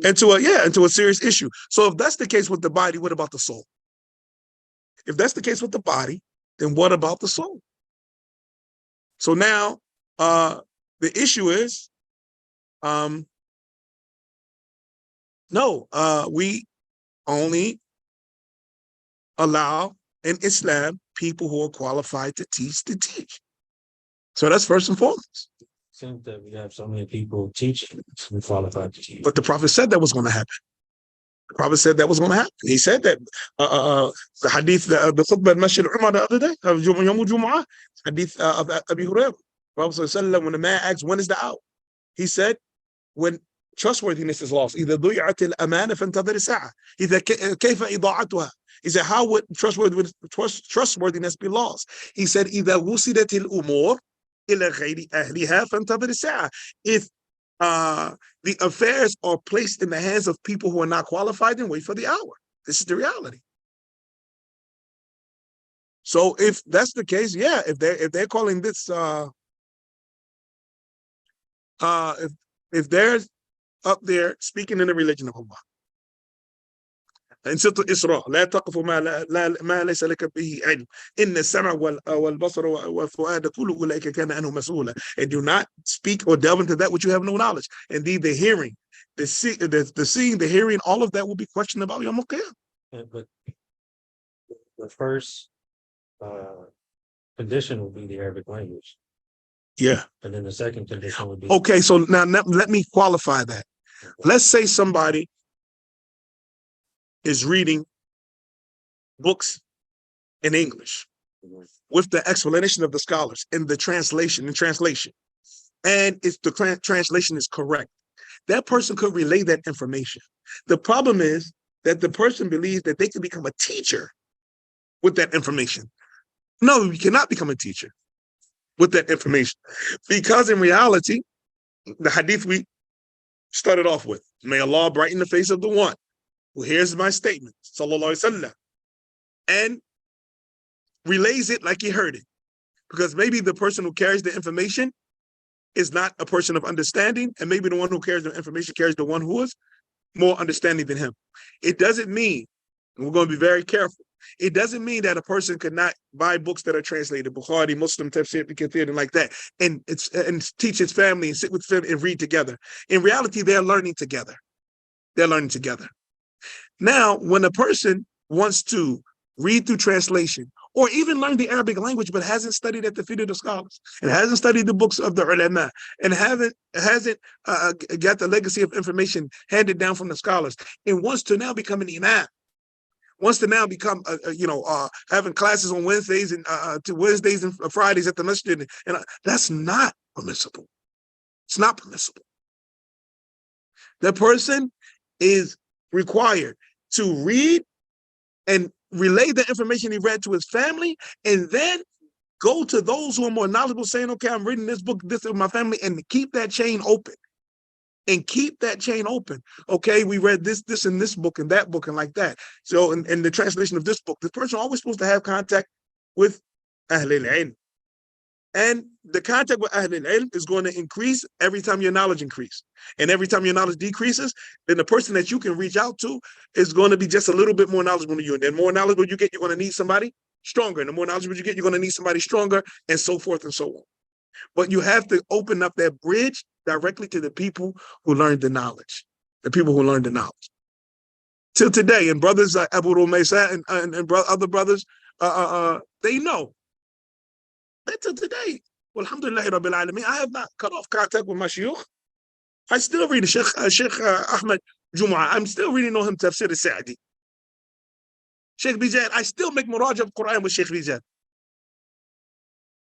into a serious issue. So if that's the case with the body, what about the soul? If that's the case with the body, then what about the soul? So now the issue is, no, we only allow in Islam people who are qualified to teach. So that's first and foremost. Seems that we have so many people teaching and qualified to teach. But the Prophet said that was going to happen. The Prophet said that was going to happen. He said that the hadith, the khutbah Masjid Umar the other day, Yawm Jumu'ah, hadith of Abi Hurairah. Prophet when the man asked, when is the hour? He said, when trustworthiness is lost. إذا ضيعت الأمانة فانتظر الساعة. إذا كيف إضاعتها. He said, how would trustworthiness be lost? He said, إذا وصلت الأمور إلى غير أهلها فانتظر الساعة. If the affairs are placed in the hands of people who are not qualified, then wait for the hour. This is the reality. So if that's the case, yeah, if they're calling this if they're up there speaking in the religion of Allah. إن سورة الإسراء لا تقف ما ليس لك به علم إن السمع والبصر والفؤاد كل أولئك كان عنه مسؤولا. And do not speak or delve into that which you have no knowledge. Indeed, the hearing, the seeing, the hearing, all of that will be questioned about Yawm al-Qiyamah. But the first condition will be the Arabic language. Yeah. And then the second condition would be. Okay, so now let me qualify that. Let's say somebody is reading books in English with the explanation of the scholars in the translation, and it's the translation is correct. That person could relay that information. The problem is that the person believes that they can become a teacher with that information. No, you cannot become a teacher with that information, because in reality, the hadith we started off with, may Allah brighten the face of the one who hears my statement, sallallahu alaihi wasallam, and relays it like he heard it. Because maybe the person who carries the information is not a person of understanding, and maybe the one who carries the information carries the one who is more understanding than him. It doesn't mean, and we're going to be very careful, it doesn't mean that a person could not buy books that are translated, Bukhari, Muslim, Tafsir, and like that, and teach his family and sit with them and read together. In reality, they're learning together. Now, when a person wants to read through translation or even learn the Arabic language but hasn't studied at the feet of the scholars and hasn't studied the books of the ulama and hasn't got the legacy of information handed down from the scholars and wants to now become an imam, wants to now become having classes on Wednesdays and to Wednesdays and Fridays at the masjid, and that's not permissible. It's not permissible. The person is required to read and relay the information he read to his family, and then go to those who are more knowledgeable, saying, okay, I'm reading this book, this is my family, and keep that chain open. Okay, we read this, and this book, and that book, and like that. So in the translation of this book, the person always supposed to have contact with Ahl al-Ilm. And the contact with Ahl al-Ilm is going to increase every time your knowledge increases. And every time your knowledge decreases, then the person that you can reach out to is going to be just a little bit more knowledgeable than you. And the more knowledgeable you get, you're going to need somebody stronger. And the more knowledgeable you get, you're going to need somebody stronger, and so forth and so on. But you have to open up that bridge directly to the people who learned the knowledge. Till today, and brothers like Abu Rumaysa and other brothers, they know. Until today, alhamdulillah rabbil alameen, I have not cut off contact with my shiukh. I still read Sheikh Ahmed Jumu'ah. I'm still reading on him Tafsir al-Sa'di. Sheikh Bijad, I still make muraj of Quran with Sheikh Bijad.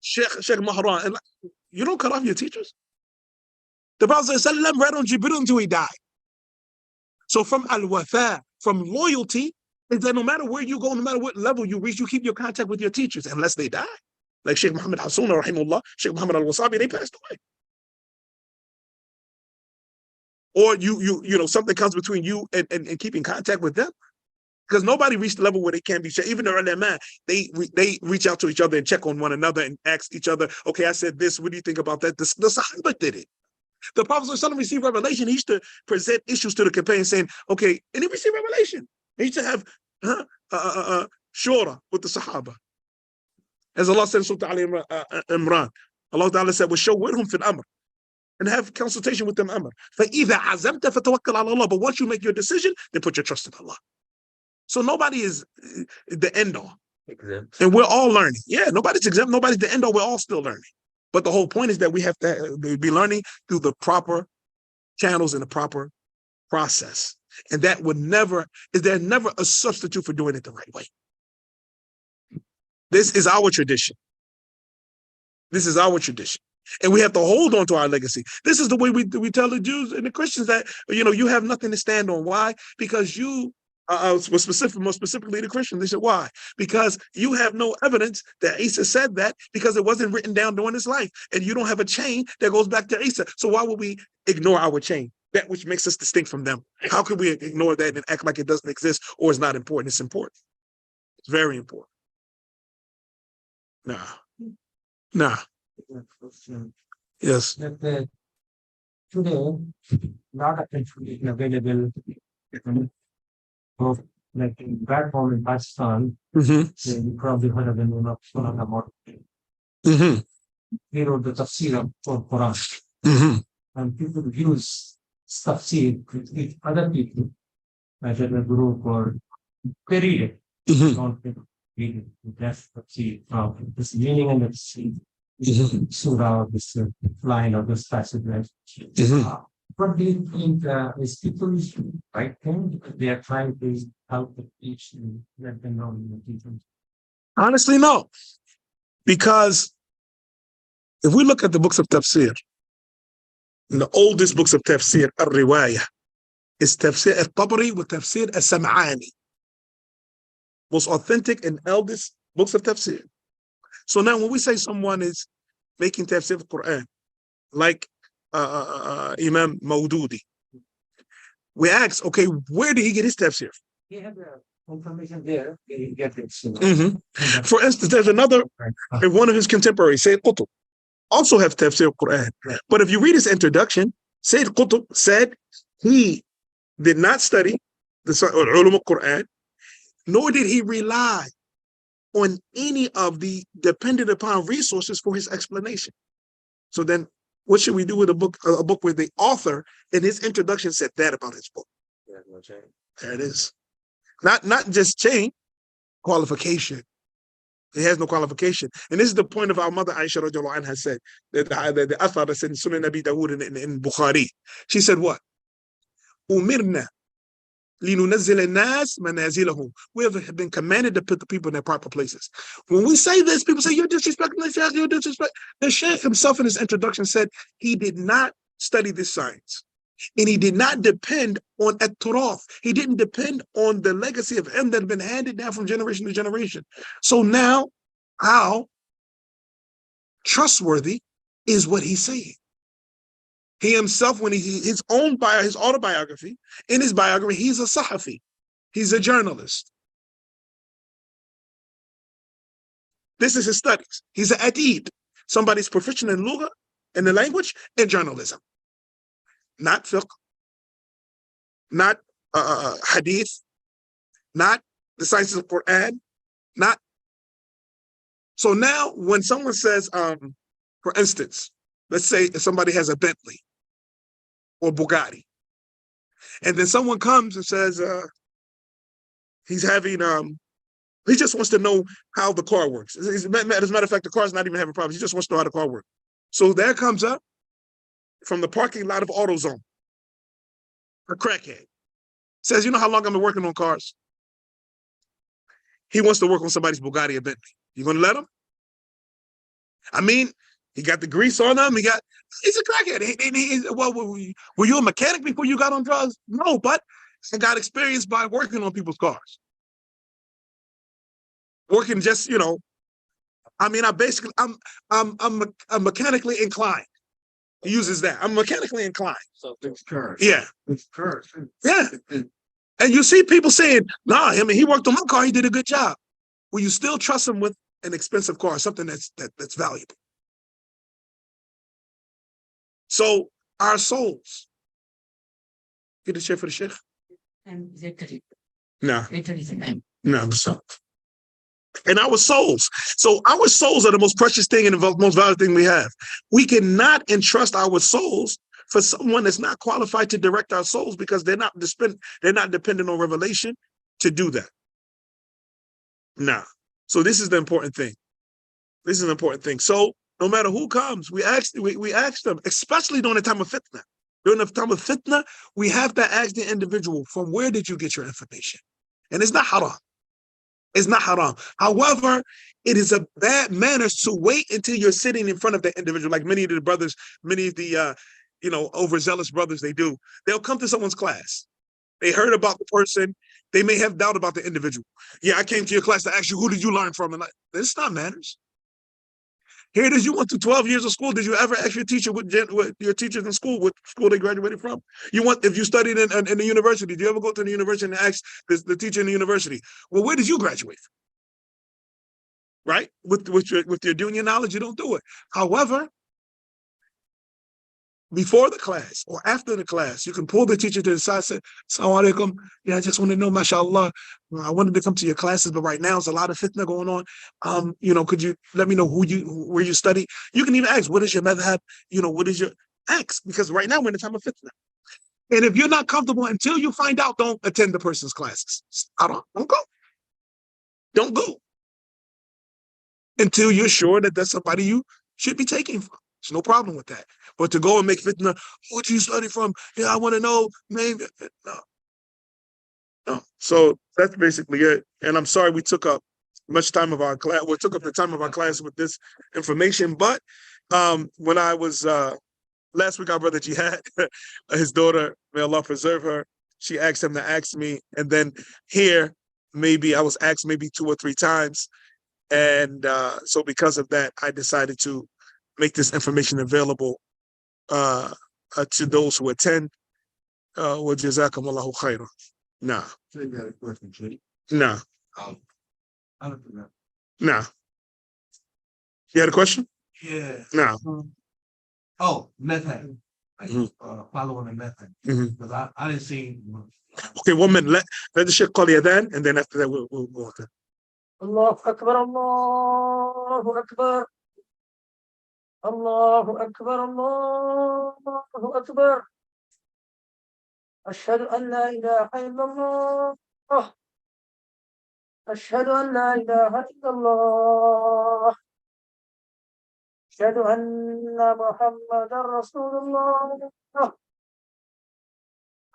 Sheikh Mahran. And you don't cut off your teachers. The Prophet ﷺ read on Jibril until he died. So from al-wafa, from loyalty, is that no matter where you go, no matter what level you reach, you keep your contact with your teachers unless they die. Like Sheikh Muhammad Hassouna, rahimahullah, Sheikh Muhammad al-Wasabi, they passed away. Or you something comes between you and keeping contact with them. Because nobody reached the level where they can be shared. Even the ulama, they reach out to each other and check on one another and ask each other, okay, I said this, what do you think about that? The Sahaba did it. The Prophet ﷺ received revelation. He used to present issues to the companions saying, okay, and he received revelation. He used to have shura with the Sahaba. As Allah said in Surah Al-Imran, Allah Ta'ala said, وَشَوِّرْهُمْ فِي الْأَمْرِ, and have consultation with them. فَإِذَا عَزَمْتَ فَتَوَكَّلْ عَلَى اللَّهِ. But once you make your decision, then put your trust in Allah. So nobody is the end all. Exempt. And we're all learning. Yeah, nobody's exempt. Nobody's the end all. We're all still learning. But the whole point is that we have to be learning through the proper channels and the proper process. And that would never, is there never a substitute for doing it the right way? This is our tradition. This is our tradition. And we have to hold on to our legacy. This is the way we tell the Jews and the Christians that, you have nothing to stand on. Why? Because you, more specifically the Christians, they said, why? Because you have no evidence that Isa said that, because it wasn't written down during his life. And you don't have a chain that goes back to Isa. So why would we ignore our chain? That which makes us distinct from them. How could we ignore that and act like it doesn't exist or is not important? It's important. It's very important. Nah. Yes. That today, lot of information available of like in platform in Pakistan. So you probably heard of the name of Sulaiman Mahmud. He wrote the tafsir of Quran. And people use tafsir to teach other people, like in a group or read it. Don't read it. That's tafsir from this meaning and the surah, this line of this passage. What do you think is people's right thing? They are trying to help each and let them know the difference. Honestly, no. Because if we look at the books of tafsir, the oldest books of tafsir, al-riwayah, is tafsir al-Tabari with tafsir al-Sam'ani. Most authentic and eldest books of tafsir. So now when we say someone is making tafsir of the Quran, like Imam Maududi, we ask, okay, where did he get his tafsir? He had the information there. He get it. For instance, there's another, one of his contemporaries, Sayyid Qutb, also have tafsir of Quran. But if you read his introduction, Sayyid Qutb said he did not study the ulum of Quran, nor did he rely on any of the dependent upon resources for his explanation. So then what should we do with a book where the author in his introduction said that about his book? There it is. Not just chain, qualification. He has no qualification. And this is the point of our mother Aisha radiallahu anha said, the athar that said in Sunan Nabi Dawood in Bukhari. She said what? Umirna linunazil an-nas manazilahum. We have been commanded to put the people in their proper places. When we say this, people say, you're disrespecting the Shaykh, you're disrespecting. The Shaykh himself in his introduction said he did not study this science. And he did not depend on at-turath. He didn't depend on the legacy of him that had been handed down from generation to generation. So now, how trustworthy is what he's saying? He himself, when his autobiography, in his biography, he's a sahafi. He's a journalist. This is his studies. He's an adib. Somebody's proficient in lugha, in the language, and journalism. Not fiqh, not hadith, not the sciences of Quran, not. So now when someone says, for instance, let's say somebody has a Bentley or Bugatti, and then someone comes and says he's having, he just wants to know how the car works. As a matter of fact, the car's not even having problems. He just wants to know how the car works. So there comes up from the parking lot of AutoZone, a crackhead, says, you know how long I've been working on cars? He wants to work on somebody's Bugatti or Bentley. You gonna let him? I mean, he got the grease on him. He's a crackhead. Well, were you a mechanic before you got on drugs? No, but I got experience by working on people's cars. Working just, I mean, I'm mechanically inclined. He uses that. I'm mechanically inclined. So it's curse. Yeah. It's curse. Yeah. And you see people saying, nah, I mean, he worked on my car, he did a good job. Will you still trust him with an expensive car, something that's valuable? So our souls. Get a chair for the sheikh? No. No, so. And our souls. So our souls are the most precious thing and the most valuable thing we have. We cannot entrust our souls for someone that's not qualified to direct our souls because they're not dependent on revelation to do that. Nah. So this is the important thing. This is an important thing. So no matter who comes, we ask them, especially during the time of fitna. During the time of fitna, we have to ask the individual, from where did you get your information? And it's not haram. It's not haram. However, it is a bad manners to wait until you're sitting in front of the individual, like many of the brothers, many of the overzealous brothers, they do. They'll come to someone's class. They heard about the person. They may have doubt about the individual. Yeah, I came to your class to ask you, who did you learn from? And it's not manners. Here it is, you went through 12 years of school. Did you ever ask your teacher what your teachers in school, what school they graduated from? If you studied in the university, did you ever go to the university and ask the teacher in the university, well, where did you graduate from? Right? With your junior knowledge, you don't do it. However, before the class or after the class, you can pull the teacher to the side and say, Assalamu alaikum. Yeah, I just want to know, mashallah, I wanted to come to your classes, but right now there's a lot of fitna going on. Could you let me know where you study? You can even ask, what is your madhab? What is your ask? Because right now we're in the time of fitna. And if you're not comfortable until you find out, don't attend the person's classes. Don't go. Don't go. Until you're sure that that's somebody you should be taking from. There's no problem with that. But to go and make fitna, what do you study from? Yeah, I want to know. Maybe no. So that's basically it. And I'm sorry we took up much time of our class. We took up the time of our class with this information. But when I was last week, our brother Jihad, his daughter, may Allah preserve her, she asked him to ask me, and then here maybe I was asked maybe 2 or 3 times, and so because of that, I decided to make this information available to those who attend. Wa jazakum Allahu khairan. Nah. Nah. Nah. You had a question? Yeah. Nah. Oh, method. Following the method. Because I didn't see. Okay, 1 minute. Let the Sheikh call the adhan, and then after that we'll go on. Allahu Akbar, Allahu Akbar. Allahu Akbar, Allahu Akbar. أشهد أن لا إله إلا الله. أشهد أن لا إله إلا الله. أشهد أن محمدا رسول الله.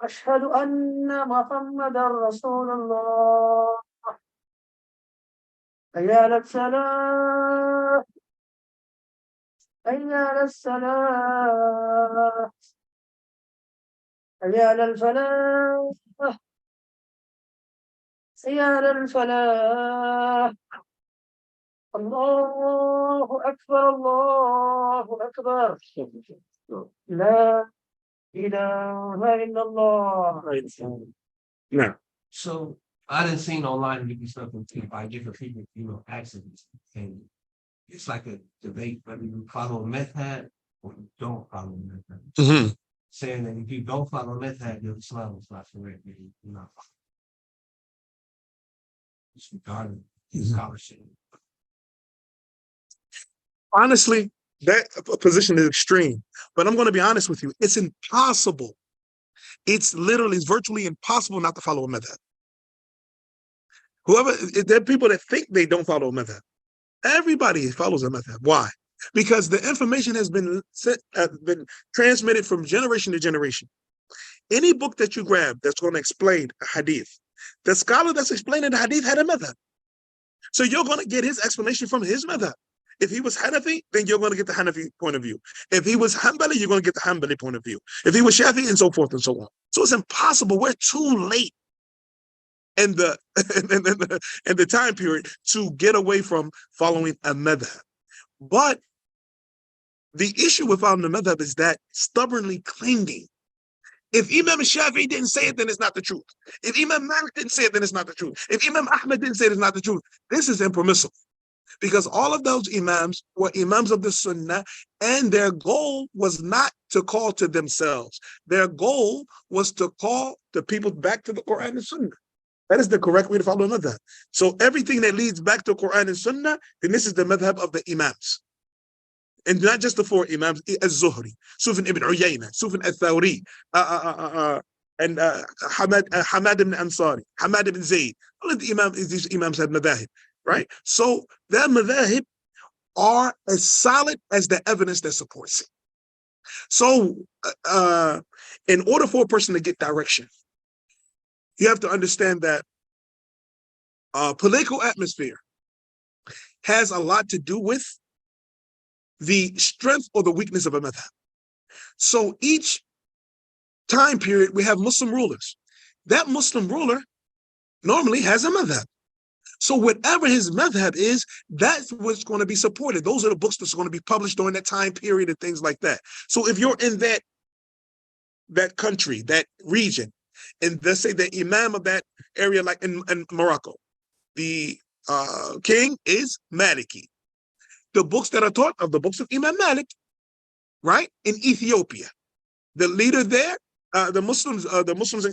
أشهد أن محمدا رسول الله. حي على الصلاة. حي على الصلاة. حي على الفلاح. حي على الفلاح. الله أكبر، الله أكبر. لا إله إلا الله. Nah. So I didn't see online different stuff by different people, accidents. And it's like a debate whether you follow a method or you don't follow a method. Saying that if you don't follow method, your Islam is not correct. You're not disregarding scholarship. Honestly, that position is extreme. But I'm going to be honest with you. It's impossible. It's virtually impossible not to follow a method. There are people that think they don't follow a method. Everybody follows a method. Why? Because the information has been transmitted from generation to generation. Any book that you grab that's going to explain a hadith, the scholar that's explaining the hadith had a method. So you're going to get his explanation from his method. If he was Hanafi, then you're going to get the Hanafi point of view. If he was Hanbali, you're going to get the Hanbali point of view. If he was Shafi, and so forth and so on. So it's impossible. We're too late in the time period to get away from following a madhab. But the issue with following the madhab is that stubbornly clinging. If Imam Shafi didn't say it, then it's not the truth. If Imam Malik didn't say it, then it's not the truth. If Imam Ahmed didn't say it, it's not the truth. This is impermissible. Because all of those imams were imams of the Sunnah, and their goal was not to call to themselves. Their goal was to call the people back to the Quran and Sunnah. That is the correct way to follow the madhab. So everything that leads back to Quran and Sunnah, then this is the madhab of the imams. And not just the four imams, Az-Zuhri, Sufyan ibn Uyayna, Sufyan al-Thawri, and Hamad ibn Ansari, Hamad ibn Zayd. All of these imams have madhahib, right? So their madhahib are as solid as the evidence that supports it. So in order for a person to get direction, you have to understand that political atmosphere has a lot to do with the strength or the weakness of a madhab. So each time period, we have Muslim rulers. That Muslim ruler normally has a madhab. So whatever his madhab is, that's what's going to be supported. Those are the books that's going to be published during that time period and things like that. So if you're in that country, that region, and let's say the imam of that area, like in Morocco, the king is Maliki. The books that are taught are the books of Imam Malik, right? In Ethiopia, the leader there, the Muslims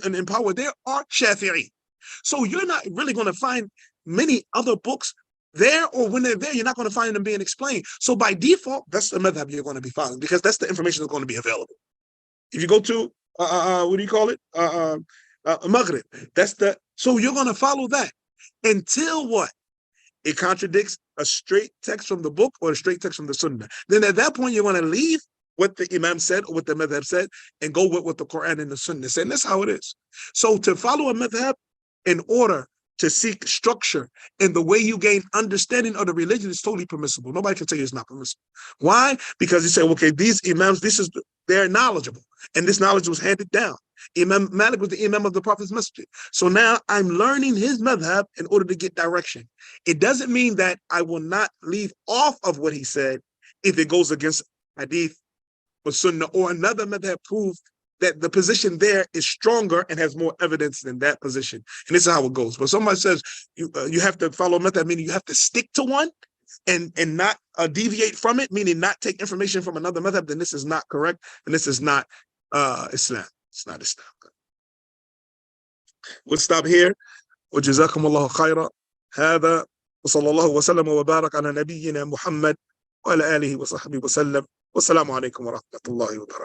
in power there are Shafi'i. So you're not really going to find many other books there, or when they're there, you're not going to find them being explained. So by default, that's the madhab you're going to be following, because that's the information that's going to be available. If you go to what do you call it? Maghrib. So you're going to follow that until what? It contradicts a straight text from the book or a straight text from the Sunnah. Then at that point, you're going to leave what the Imam said or what the madhab said and go with what the Quran and the Sunnah said. And that's how it is. So to follow a madhab in order to seek structure in the way you gain understanding of the religion is totally permissible. Nobody can tell you it's not permissible. Why? Because you say, okay, these imams, they're knowledgeable, and this knowledge was handed down. Imam Malik was the imam of the Prophet's masjid. So now I'm learning his madhab in order to get direction. It doesn't mean that I will not leave off of what he said if it goes against Hadeeth or Sunnah or another madhab proves that the position there is stronger and has more evidence than that position. And this is how it goes. But somebody says you have to follow a madhab, meaning you have to stick to one and not deviate from it, meaning not take information from another madhab, then this is not correct. And this is not Islam. It's not Islam. We'll stop here. وجزاكم الله خيرا. هذا وصلى الله وسلم وبارك على نبينا محمد وعلى آله وصحبه وسلم. والسلام عليكم ورحمة الله وبركاته.